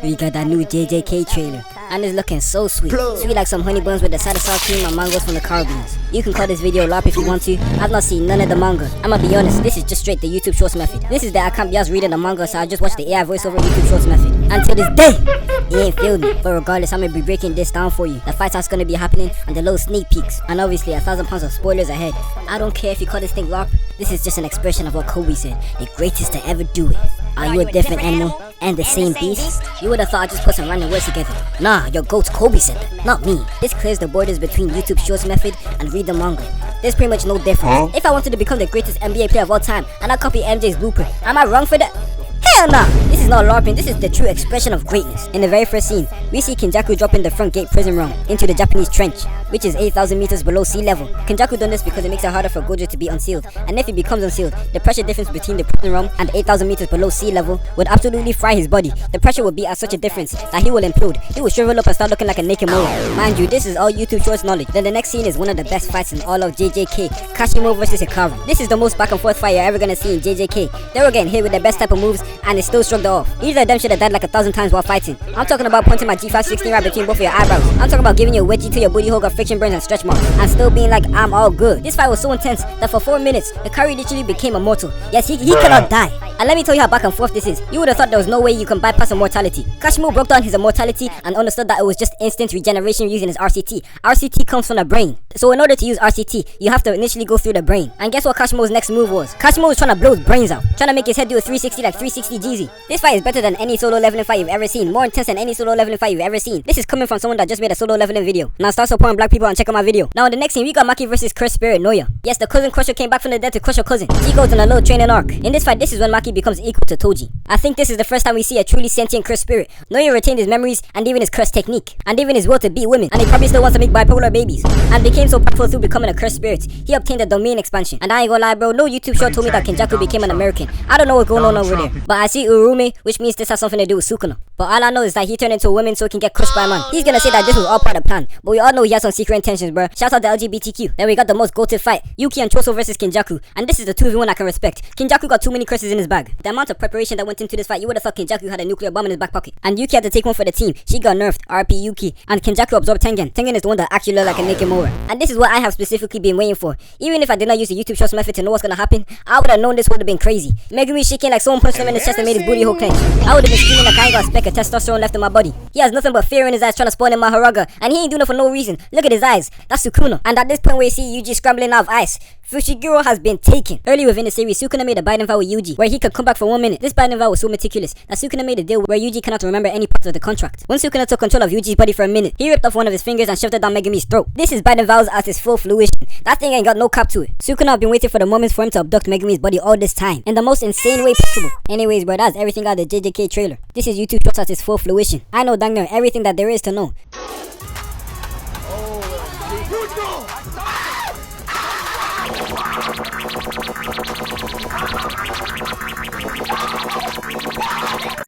We got that new JJK trailer, and it's looking so sweet. Sweet like some honey buns with the side of sour cream and mangoes from the Caribbeans. You can call this video LARP if you want to. I've not seen none of the manga. I'ma be honest, this is just straight the YouTube Shorts method. This is that I can't be just reading the manga, so I just watch the AI voiceover YouTube Shorts method. Until this day, he ain't failed me. But regardless, I'm gonna be breaking this down for you. The fights that's gonna be happening and the little sneak peeks. And obviously 1,000 pounds of spoilers ahead. I don't care if you call this thing LARP. This is just an expression of what Kobe said. The greatest to ever do it. Are you a different animal and the same beast? You would have thought I just put some random words together. Nah, your GOAT Kobe said that, not me. This clears the borders between YouTube Shorts method and read the manga. There's pretty much no difference. If I wanted to become the greatest NBA player of all time and I copy MJ's blueprint, am I wrong for that? Hell nah! This is not LARPing, this is the true expression of greatness. In the very first scene, we see Kenjaku dropping the front gate prison room into the Japanese trench, which is 8,000 meters below sea level. Kenjaku done this because it makes it harder for Gojo to be unsealed, and if he becomes unsealed, the pressure difference between the prison room and 8,000 meters below sea level would absolutely fry his body. The pressure would be at such a difference that he will implode. He will shrivel up and start looking like a naked mole. Mind you, this is all YouTube Shorts knowledge. Then the next scene is one of the best fights in all of JJK, Kashimo versus Hikaru. This is the most back and forth fight you're ever gonna see in JJK. They were getting hit with the best type of moves, and it still shrugged off. Either of them should have died like 1,000 times while fighting. I'm talking about punching my G516 right between both of your eyebrows. I'm talking about giving you a wedgie to your booty hole, got friction burns and stretch marks, and still being like, I'm all good. This fight was so intense that for 4 minutes, Hikaru literally became immortal. Yes, he cannot die. And let me tell you how back and forth this is. You would have thought there was no way you can bypass immortality. Kashimo broke down his immortality and understood that it was just instant regeneration using his RCT. RCT comes from the brain. So in order to use RCT, you have to initially go through the brain. And guess what Kashimo's next move was? Kashimo was trying to blow his brains out. Trying to make his head do a 360 like 360 Jeezy. This fight is better than any solo leveling fight you've ever seen. More intense than any solo leveling fight you've ever seen. This is coming from someone that just made a solo leveling video. Now start supporting black people and check out my video. Now in the next scene, we got Maki versus Cursed Spirit Noya. Yes, the cousin crusher came back from the dead to crush her cousin. She goes on a little training arc. In this fight, this is when Maki becomes equal to Toji. I think this is the first time we see a truly sentient cursed spirit. Noya retained his memories and even his cursed technique. And even his will to beat women. And he probably still wants to make bipolar babies. And became so powerful through becoming a cursed spirit. He obtained a domain expansion. And I ain't gonna lie bro, no YouTube show told me that Kenjaku became an American. I don't know what's going on over there. But I see Urume, which means this has something to do with Sukuna. But all I know is that he turned into a woman so he can get crushed by a man. He's gonna say that this was all part of the plan. But we all know he has some secret intentions, bro. Shout out the LGBTQ. Then we got the most goated fight. Yuki and Choso versus Kenjaku. And this is the 2v1 I can respect. Kenjaku got too many curses in his bag. The amount of preparation that went into this fight, you would have thought Kenjaku had a nuclear bomb in his back pocket. And Yuki had to take one for the team. She got nerfed. RP Yuki. And Kenjaku absorbed Tengen. Tengen is the one that actually looked like a naked mower. And this is what I have specifically been waiting for. Even if I did not use the YouTube Shorts method to know what's gonna happen, I would have known this would have been crazy. Megumi shaking like someone punched him in his chest and made his booty hole clench. I would have been screaming like I ain't got a speck of testosterone left in my body. He has nothing but fear in his eyes trying to spawn in my Haraga. And he ain't doing it for no reason. Look at his eyes. That's Sukuna. And at this point where you see Yuji scrambling out of ice, Fushiguro has been taken. Early within the series, Sukuna made a binding vow with Yuji, where he could come back for 1 minute. This binding vow was so meticulous that Sukuna made a deal where Yuji cannot remember any parts of the contract. When Sukuna took control of Yuji's body for a minute, he ripped off one of his fingers and shoved it down Megumi's throat. This is binding vows as his full fruition. That thing ain't got no cap to it. Sukuna have been waiting for the moments for him to abduct Megumi's body all this time, in the most insane way possible. Anyways, bro, that's everything out of the JJK trailer. This is YouTube Shorts at its full fruition. I know dang near everything that there is to know.